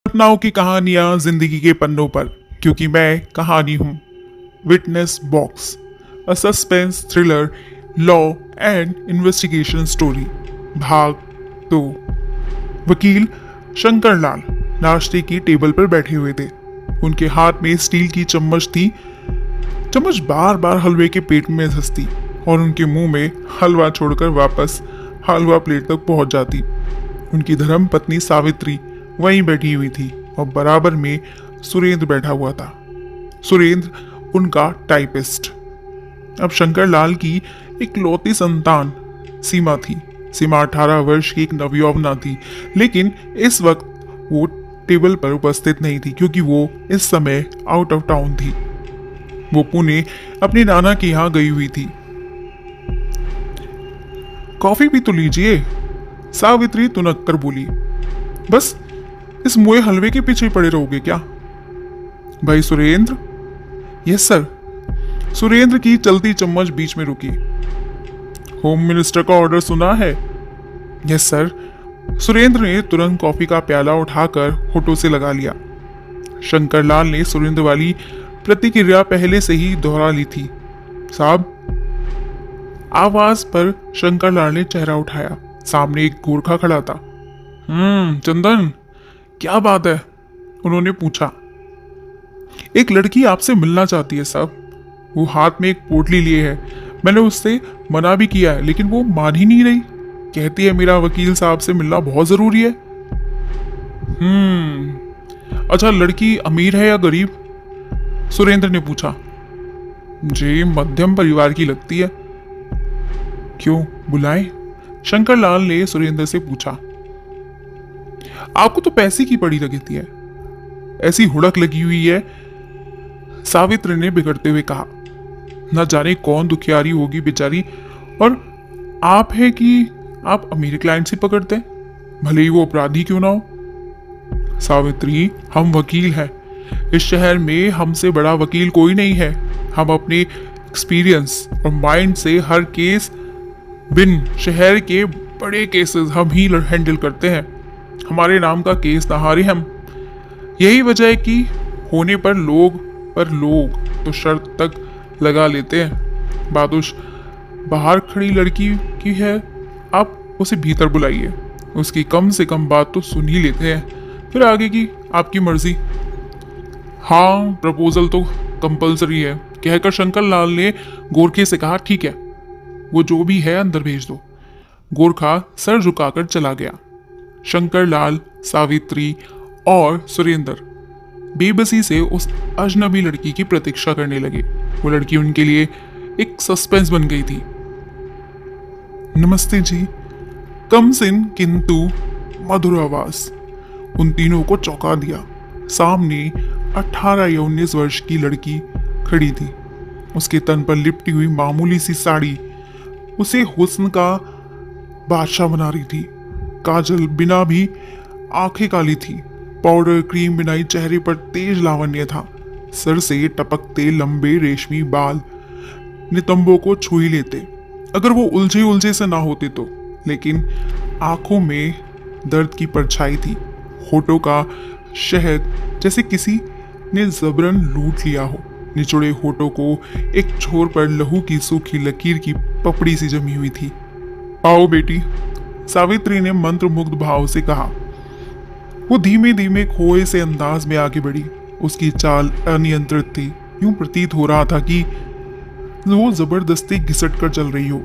घटनाओं की कहानियां जिंदगी के पन्नों पर, क्योंकि मैं कहानी हूं। Witness box, a suspense thriller law and investigation story, भाग 2। वकील शंकर लाल नाश्ते की टेबल पर बैठे हुए थे। उनके हाथ में स्टील की चम्मच थी। चम्मच बार बार हलवे के पेट में धंसती और उनके मुंह में हलवा छोड़कर वापस हलवा प्लेट तक पहुंच जाती। उनकी धर्म पत्नी सावित्री वहीं बैठी हुई थी और बराबर में सुरेंद्र बैठा हुआ था। सुरेंद्र उनका टाइपिस्ट। अब शंकर लाल की इकलौती संतान सीमा थी। सीमा 18 वर्ष की एक नवयौवना थी, लेकिन इस वक्त वो टेबल पर उपस्थित नहीं थी क्योंकि वो इस समय आउट ऑफ टाउन थी। वो पुणे अपने नाना के यहाँ गई हुई थी। कॉफी भी तो लीजिए, सावित्री तुनक कर बोली। बस इस मुए हलवे के पीछे पड़े रहोगे क्या? भाई सुरेंद्र। Yes sir. सुरेंद्र की चलती चम्मच बीच में रुकी। होम मिनिस्टर का ऑर्डर सुना है? Yes sir. सुरेंद्र ने तुरंत कॉफी का प्याला उठाकर होठों से लगा लिया। शंकर लाल ने सुरेंद्र वाली प्रतिक्रिया पहले से ही दोहरा ली थी। साहब। आवाज पर शंकर लाल ने चेहरा उठाया। सामने एक गोरखा खड़ा था। चंदन, क्या बात है? उन्होंने पूछा। एक लड़की आपसे मिलना चाहती है साहब। वो हाथ में एक पोटली लिए है। मैंने उससे मना भी किया है, लेकिन वो मान ही नहीं रही। कहती है मेरा वकील साहब से मिलना बहुत जरूरी है। अच्छा, लड़की अमीर है या गरीब? सुरेंद्र ने पूछा। जी, मध्यम परिवार की लगती है। क्यों, बुलाएं? शंकर लाल ने सुरेंद्र से पूछा। आपको तो पैसे की पड़ी लगती है, ऐसी हुड़क लगी हुई है, सावित्री ने बिगड़ते हुए कहा। न जाने कौन दुखियारी होगी बेचारी, और आप है कि आप अमीर क्लाइंट से पकड़ते हैं, भले ही वो अपराधी क्यों ना हो। सावित्री, हम वकील हैं। इस शहर में हमसे बड़ा वकील कोई नहीं है। हम अपने एक्सपीरियंस और माइंड से हर केस, बिन शहर के बड़े केसेस हम ही हैंडल करते हैं। हमारे नाम का केस नहारे हम। यही वजह है कि होने पर लोग तो शर्त तक लगा लेते हैं। बादुश बाहर खड़ी लड़की की है, आप उसे भीतर बुलाइए, उसकी कम से कम बात तो सुन ही लेते हैं, फिर आगे की आपकी मर्जी। हाँ, प्रपोजल तो कंपलसरी है, कहकर शंकर लाल ने गोरखे से कहा। ठीक है, वो जो भी है अंदर भेज दो। गोरखा सर झुकाकर चला गया। शंकर लाल, सावित्री और सुरेंद्र बेबसी से उस अजनबी लड़की की प्रतीक्षा करने लगे। वो लड़की उनके लिए एक सस्पेंस बन गई थी। नमस्ते जी, कम सिन किंतु मधुर आवाज उन तीनों को चौंका दिया। सामने 18 या 19 वर्ष की लड़की खड़ी थी। उसके तन पर लिपटी हुई मामूली सी साड़ी उसे हुस्न का बादशाह बना रही थी। काजल बिना भी आंखें काली थी। पाउडर क्रीम बिनाई चेहरे पर तेज लावण्य था। सर से टपकते लंबे रेशमी बाल नितंबों को छू ही लेते अगर वो उलझे उलझे से ना होते तो, लेकिन आंखों में दर्द की परछाई थी। होठों का शहद जैसे किसी ने जबरन लूट लिया हो। निचोड़े होठों को एक छोर पर लहू की सूखी लकीर की पपड़ी सी जमी हुई थी। आओ बेटी, सावित्री ने मंत्रमुग्ध भाव से कहा। वो धीमे धीमे खोए से अंदाज में आगे बढ़ी। उसकी चाल अनियंत्रित थी। यूं प्रतीत हो रहा था कि वो जबरदस्ती घिसट कर चल रही हो।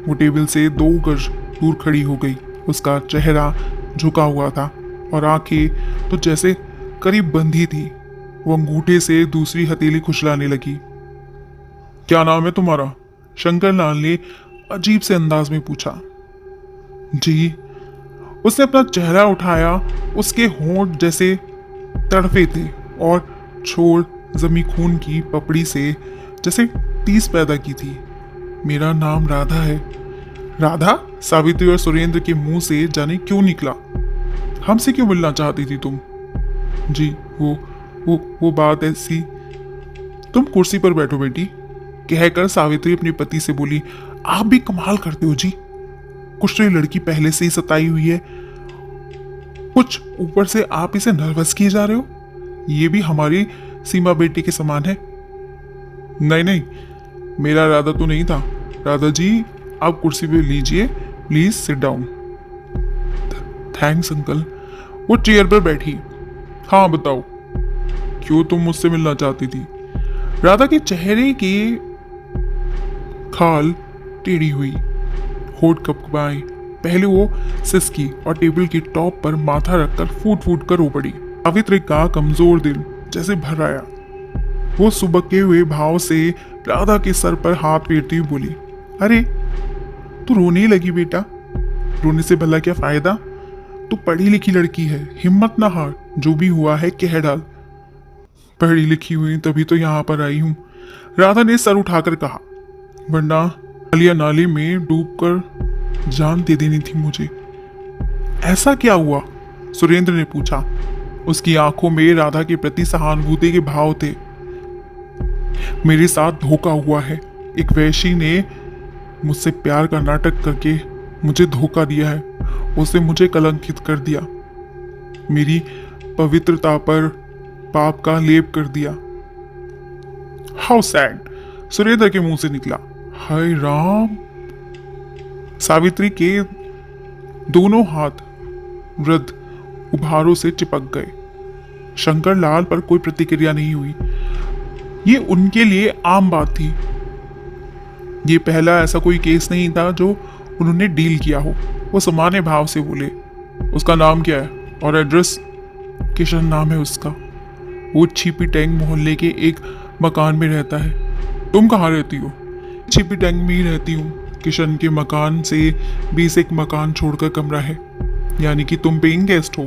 वो टेबल से 2 गज दूर खड़ी हो गई। उसका चेहरा झुका हुआ था और आंखें तो जैसे करीब बंधी थी। वो अंगूठे से दूसरी हथेली खुशलाने लगी। क्या नाम है तुम्हारा? शंकर लाल ने अजीब से अंदाज में पूछा। जी। उसने अपना चेहरा उठाया। उसके होंठ जैसे तड़फे थे और छोड़ जमी खून की पपड़ी से जैसे टीस पैदा की थी। मेरा नाम राधा है। राधा? सावित्री और सुरेंद्र के मुंह से जाने क्यों निकला। हमसे क्यों मिलना चाहती थी तुम? जी, वो बात ऐसी। तुम कुर्सी पर बैठो बेटी, कहकर सावित्री अपने पति से बोली। आप भी कमाल करते हो जी। कुछ तो ये लड़की पहले से ही सताई हुई है कुछ ऊपर से आप इसे नर्वस किए जा रहे हो। ये भी हमारी सीमा बेटी के समान है। नहीं नहीं, मेरा इरादा तो नहीं था। राधा जी, आप कुर्सी पे लीजिए, please sit down. Thanks uncle. वो चेयर पर बैठी। हाँ बताओ, क्यों तुम मुझसे मिलना चाहती थी? राधा के चेहरे की खाल टेढ़ी हुई, होठ कपकपाए। पहले वो सिसकी और टेबल की टॉप पर माथा रखकर फूट फूट कर रो पड़ी। सावित्री का कमजोर दिल जैसे भर आया। वो सुबके हुए भाव से राधा के सर पर हाथ फेरती हुई बोली, अरे तू रोने लगी बेटा? रोने से भला क्या फायदा? तू पढ़ी लिखी लड़की है, हिम्मत ना हार, जो भी हुआ है कह डाल। पढ़ी लिखी हुई तभी तो यहाँ पर आई हूँ, राधा ने सर उठाकर कहा, वरना नालिया नाले में डूबकर जान दे देनी थी मुझे। ऐसा क्या हुआ? सुरेंद्र ने पूछा। उसकी आंखों में राधा के प्रति सहानुभूति के भाव थे। मेरे साथ धोखा हुआ है। एक वैशी ने मुझसे प्यार का नाटक करके मुझे धोखा दिया है। उसने मुझे कलंकित कर दिया, मेरी पवित्रता पर पाप का लेप कर दिया। हाउ सैड, सुरेंद्र के मुंह से निकला। हाय राम। सावित्री के दोनों हाथ वृद्ध उभारों से चिपक गए। शंकर लाल पर कोई प्रतिक्रिया नहीं हुई। ये उनके लिए आम बात थी। ये पहला ऐसा कोई केस नहीं था जो उन्होंने डील किया हो। वो सामान्य भाव से बोले, उसका नाम क्या है और एड्रेस? किशन नाम है उसका। वो छिपी टैंक मोहल्ले के एक मकान में रहता है। तुम कहाँ रहती हो? छिपी टैंक में ही रहती हूँ। किशन के मकान से 20 एक मकान छोड़कर कमरा है। यानी कि तुम पेइंग गेस्ट हो।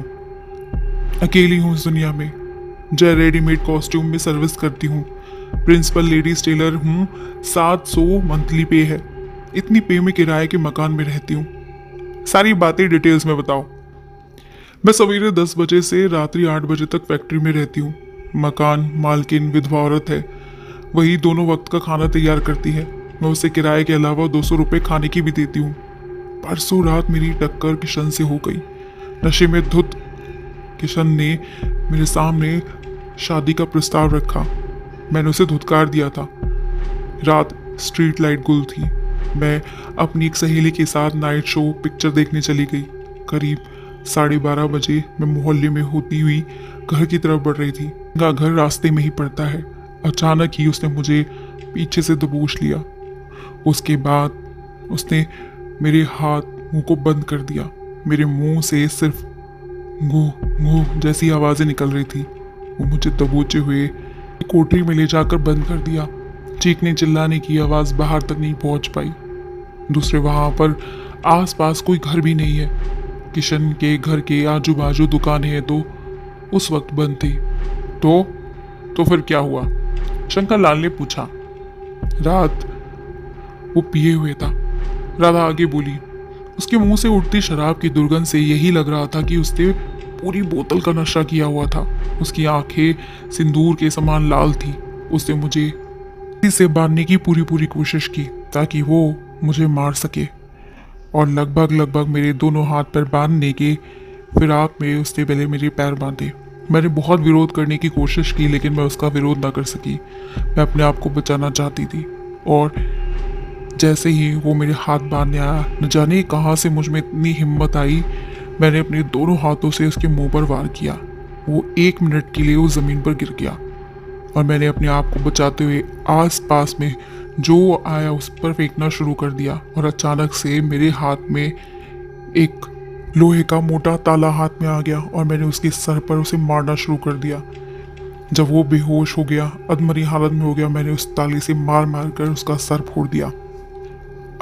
अकेली हूँ इस दुनिया में। जय रेडीमेड कॉस्ट्यूम में सर्विस करती हूँ। प्रिंसिपल लेडीज टेलर हूँ। 700 मंथली पे है। इतनी पे में किराए के मकान में रहती हूँ। सारी बातें डिटेल्स में बताओ। मैं सवेरे 10 बजे से रात्रि 8 बजे तक फैक्ट्री में रहती हूँ। मकान मालकिन विधवा औरत है। वही दोनों वक्त का खाना तैयार करती है। मैं उसे किराए के अलावा 200 रुपये खाने की भी देती हूँ। परसों रात मेरी टक्कर किशन से हो गई। नशे में धुत किशन ने मेरे सामने शादी का प्रस्ताव रखा। मैंने उसे धुतकार दिया था। रात स्ट्रीट लाइट गुल थी। मैं अपनी एक सहेली के साथ नाइट शो पिक्चर देखने चली गई। करीब 12:30 बजे मैं मोहल्ले में होती हुई घर की तरफ बढ़ रही थी। उनका घर रास्ते में ही पड़ता है। अचानक ही उसने मुझे पीछे से दबोच लिया। उसके बाद उसने मेरे हाथ मुंह को बंद कर दिया। मेरे मुंह से सिर्फ गू गू जैसी आवाजें निकल रही थी। वो मुझे दबोचे हुए कोठरी में ले जाकर बंद कर दिया। चीखने चिल्लाने की आवाज बाहर तक नहीं पहुंच पाई। दूसरे वहां पर आसपास कोई घर भी नहीं है। किशन के घर के आजू बाजू दुकानें हैं तो उस वक्त बंद थी। तो फिर क्या हुआ? शंकर लाल ने पूछा। रात वो पिए हुए था। राधा आगे बोली। उसके मुंह से उठती शराब की दुर्गंध से यही लग रहा था कि उसने पूरी बोतल का नशा किया हुआ था। उसकी आंखें सिंदूर के समान लाल थी। उसने मुझे से बांधने की पूरी कोशिश की ताकि वो मुझे मार सके और लगभग मेरे दोनों हाथ पैर बांधने के फिराक में उसने पहले मेरे पैर बांधे। मैंने बहुत विरोध करने की कोशिश की लेकिन मैं उसका विरोध ना कर सकी। मैं अपने आप को बचाना चाहती थी और जैसे ही वो मेरे हाथ बांधने आया, न जाने कहाँ से मुझ में इतनी हिम्मत आई, मैंने अपने दोनों हाथों से उसके मुंह पर वार किया। वो 1 मिनट के लिए उस जमीन पर गिर गया और मैंने अपने आप को बचाते हुए आसपास में जो आया उस पर फेंकना शुरू कर दिया और अचानक से मेरे हाथ में एक लोहे का मोटा ताला हाथ में आ गया और मैंने उसके सर पर उसे मारना शुरू कर दिया। जब वो बेहोश हो गया, अधमरी हालत में हो गया, मैंने उस ताले से मार कर उसका सर फोड़ दिया।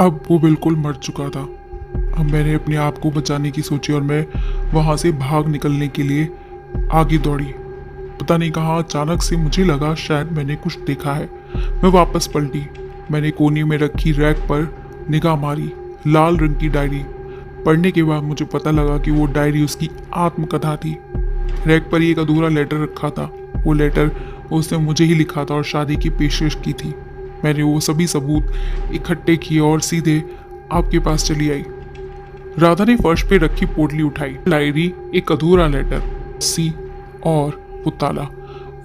अब वो बिल्कुल मर चुका था। अब मैंने अपने आप को बचाने की सोची और मैं वहां से भाग निकलने के लिए आगे दौड़ी। पता नहीं कहाँ अचानक से मुझे लगा शायद मैंने कुछ देखा है। मैं वापस पलटी। मैंने कोने में रखी रैक पर निगाह मारी। लाल रंग की डायरी पढ़ने के बाद मुझे पता लगा कि वो डायरी उसकी आत्मकथा थी। रैक पर एक अधूरा लेटर रखा था। वो लेटर उसने मुझे ही लिखा था और शादी की पेशकश की थी। मैंने वो सभी सबूत इकट्ठे किए और सीधे आपके पास चली आई। राधा ने फर्श पे रखी पोटली उठाई। डायरी, एक अधूरा लेटर, सी और वो ताला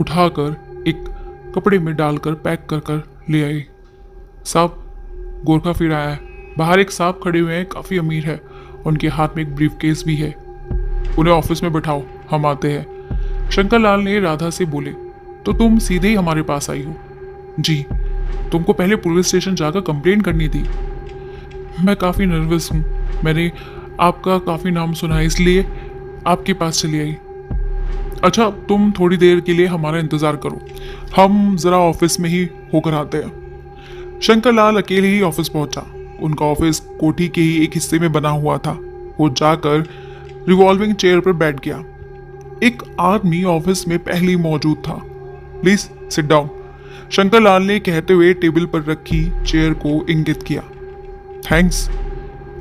उठाकर एक कपड़े में डालकर पैक कर कर ले आई। साहब, गोरखा फिर आया है। बाहर एक साहब खड़े हुए हैं, काफी अमीर है। उनके हाथ में एक ब्रीफ केस भी है। उन्हें ऑफिस में बैठाओ, हम आते हैं। शंकर लाल ने राधा से बोले, तो तुम सीधे ही हमारे पास आई हो? जी। तुमको पहले पुलिस स्टेशन जाकर कंप्लेंट करनी थी। मैं काफी नर्वस हूँ, मैंने आपका काफी नाम सुना है, इसलिए आपके पास चली आई। अच्छा, तुम थोड़ी देर के लिए हमारा इंतजार करो, हम जरा ऑफिस में ही होकर आते हैं। शंकर लाल अकेले ही ऑफिस पहुंचा। उनका ऑफिस कोठी के ही एक हिस्से में बना हुआ था। वो जाकर रिवॉल्विंग चेयर पर बैठ गया। एक आदमी ऑफिस में पहले ही मौजूद था। Please sit down, Shankar Lal ने कहते हुए टेबल पर रखी चेयर को इंगित किया। थैंक्स।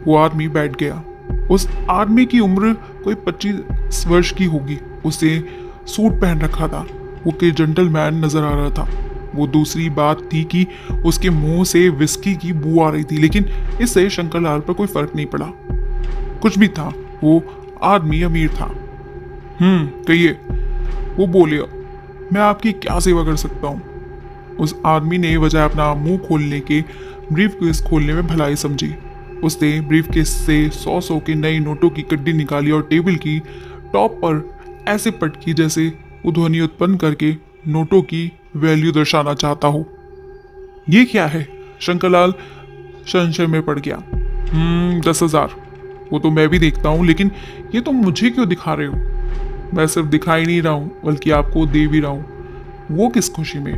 वो आदमी बैठ गया। उस आदमी की उम्र कोई 25 वर्ष की होगी। उसे सूट पहन रखा था। वो के जेंटलमैन नजर आ रहा था। वो दूसरी बात थी कि उसके मुंह से विस्की की बू आ रही थी, लेकिन इससे शंकर लाल पर कोई फर्क नहीं पड़ा। कुछ भी था, वो आदमी अमीर था। कहिए, वो बोले, मैं आपकी क्या सेवा कर सकता हूँ? उस आदमी ने वजह अपना मुंह खोलने के ब्रीफ केस खोलने में भलाई समझी। उसने ब्रीफ केस से 100 के नए नोटों की कड्डी निकाली और टेबल की टॉप पर ऐसे पटकी जैसे वो ध्वनि उत्पन्न करके नोटों की वैल्यू दर्शाना चाहता हो। ये क्या है? शंकरलाल संशय में पड़ गया। 10,000। वो तो मैं भी देखता हूँ, लेकिन ये तो मुझे क्यों दिखा रहे हो? मैं सिर्फ दिखाई नहीं रहा हूँ, बल्कि आपको दे भी रहा हूँ। वो किस खुशी में?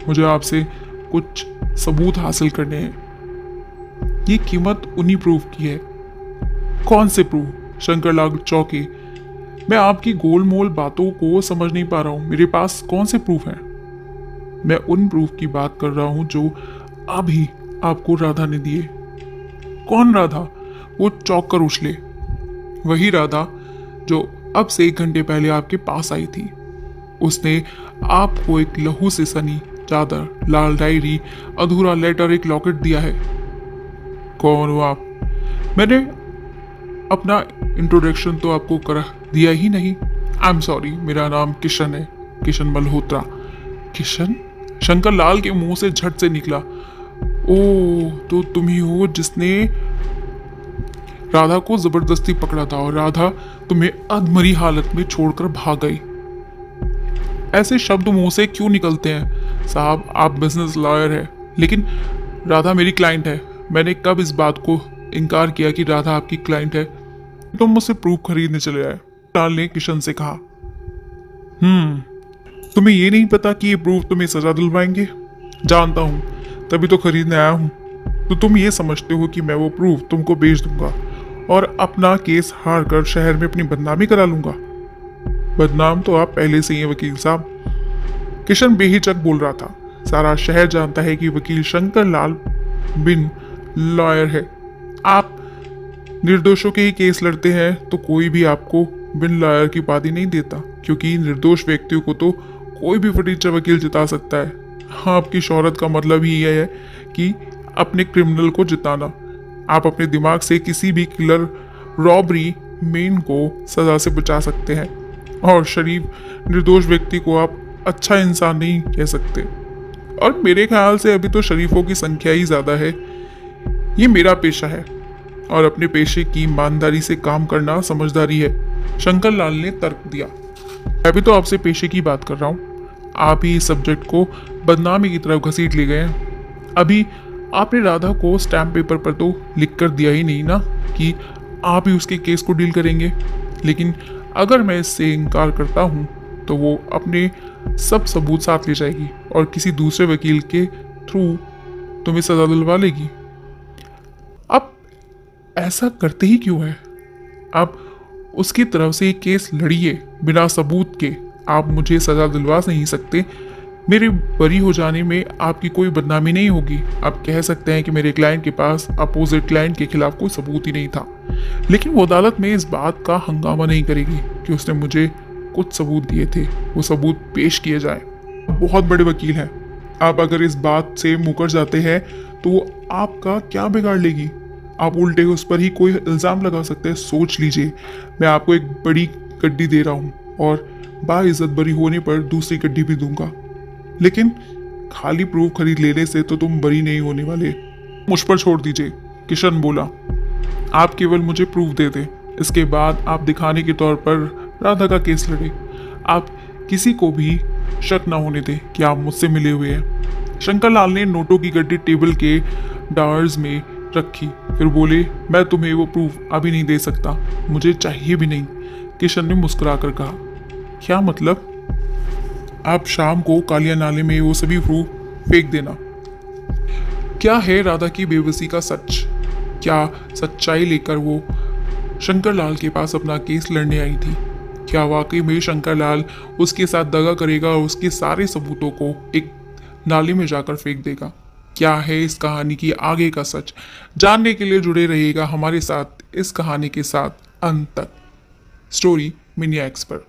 मुझे आपसे कुछ सबूत हासिल करने हैं। ये कीमत उन्हीं प्रूफ की है। कौन से प्रूफ? शंकरलाल चौंके। मैं आपकी गोलमोल बातों को समझ नहीं पा रहा हूँ। मेरे पास कौन से प्रूफ हैं? मैं उन प्रूफ की बात कर रहा हूँ जो अभी आपको राधा ने दिए। कौन राधा? वो चौंक कर उछले। वही राधा जो अब से 1 घंटे पहले आपके पास आई थी। उसने आपको एक लहू से सनी चादर, लाल डायरी, अधूरा लेटर, एक लॉकेट दिया है। कौन हो आप? मैंने अपना इंट्रोडक्शन तो आपको कर दिया ही नहीं। आई एम सॉरी, मेरा नाम किशन है, किशन मल्होत्रा। किशन? शंकर लाल के मुंह से झट से निकला। ओ, तो तुम ही हो जिसने राधा को जबरदस्ती पकड़ा था और राधा तुम्हें अधमरी हालत में छोड़कर भाग गई। ऐसे शब्द मुंह से क्यों निकलते हैं? साहब, आप बिजनेस लॉयर हैं, लेकिन राधा मेरी क्लाइंट है। मैंने कब इस बात को इनकार किया कि राधा आपकी क्लाइंट है? तुम मुझसे प्रूफ खरीदने चले आए, लाल ने किशन से कहा। तुम्हें ये नहीं पता कि ये प्रूफ तुम्हें सजा दिलवाएंगे? जानता हूं, तभी तो खरीदने आया हूं। तो तुम ये समझते हो कि मैं वो प्रूफ तुमको बेच दूंगा और अपना केस हार कर शहर में अपनी बदनामी करा लूंगा? बदनाम तो आप पहले से ही हैं वकील साहब। किशन बेहिचक बोल रहा था। सारा शहर जानता है कि वकील शंकर लाल बिन लॉयर है। आप निर्दोषों के ही केस लड़ते हैं तो कोई भी आपको बिन लॉयर की उपाधि नहीं देता, क्योंकि निर्दोष व्यक्तियों को तो कोई भी फटीचर वकील जिता सकता है। हाँ, आपकी शोहरत का मतलब ही यह है कि अपने क्रिमिनल को जिताना। आप अपने दिमाग से किसी भी किलर, रॉबरी मैन को सजा से बचा सकते हैं, और शरीफ निर्दोष व्यक्ति को आप अच्छा इंसान नहीं कह सकते। और मेरे ख्याल से अभी तो शरीफों की संख्या ही ज्यादा है। ये मेरा पेशा है और अपने पेशे की ईमानदारी से काम करना समझदारी है, शंकर लाल ने तर्क दिया। मैं भी तो आपसे पेशे की बात कर रहा हूँ। आप ही इस सब्जेक्ट को बदनामी की तरफ घसीट ले गए हैं। अभी आपने राधा को स्टैम्प पेपर पर तो लिख कर दिया ही नहीं ना कि आप ही उसके केस को डील करेंगे। लेकिन अगर मैं इससे इनकार करता हूँ तो वो अपने सब सबूत साथ ले जाएगी और किसी दूसरे वकील के थ्रू तुम्हें सजा दिलवा लेगी। अब ऐसा करते ही क्यों है? आप उसकी तरफ से केस लड़िए बिना सबूत के। आप मुझे सजा दिलवा नहीं सकते। मेरे बरी हो जाने में आपकी कोई बदनामी नहीं होगी। आप कह सकते हैं कि मेरे क्लाइंट के पास अपोजिट क्लाइंट के खिलाफ कोई सबूत ही नहीं था, लेकिन वो अदालत में इस बात का हंगामा नहीं करेगी कि उसने मुझे कुछ सबूत दिए थे। वो सबूत पेश किए जाए। बहुत बड़े वकील हैं आप, अगर इस बात से मुकर जाते हैं तो वो आपका क्या बिगाड़ लेगी? आप उल्टे उस पर ही कोई इल्ज़ाम लगा सकते हैं। सोच लीजिए, मैं आपको एक बड़ी गड्डी दे रहा हूँ और बाइज्जत बरी होने पर दूसरी गड्डी भी दूंगा, लेकिन खाली प्रूफ खरीद लेने से तो तुम बरी नहीं होने वाले। मुझ पर छोड़ दीजिए, किशन बोला। आप केवल मुझे प्रूफ दे दें, इसके बाद आप दिखाने के तौर पर राधा का केस लड़े। आप किसी को भी शक ना होने दें कि आप मुझसे मिले हुए हैं। शंकरलाल ने नोटों की गड्डी टेबल के डार्स में रखी, फिर बोले, मैं तुम्हें वो प्रूफ अभी नहीं दे सकता, मुझे चाहिए भी नहीं। किशन ने मुस्कुरा कर कहा, क्या मतलब? आप शाम को कालिया नाले में वो सभी प्रूफ फेंक देना। क्या है राधा की बेबसी का सच? क्या सच्चाई लेकर वो शंकरलाल के पास अपना केस लड़ने आई थी? क्या वाकई में शंकरलाल उसके साथ दगा करेगा और उसके सारे सबूतों को एक नाले में जाकर फेंक देगा? क्या है इस कहानी की आगे का सच? जानने के लिए जुड़े रहिएगा हमारे साथ इस कहानी के साथ अंत तक। स्टोरी मिनिया एक्स पर।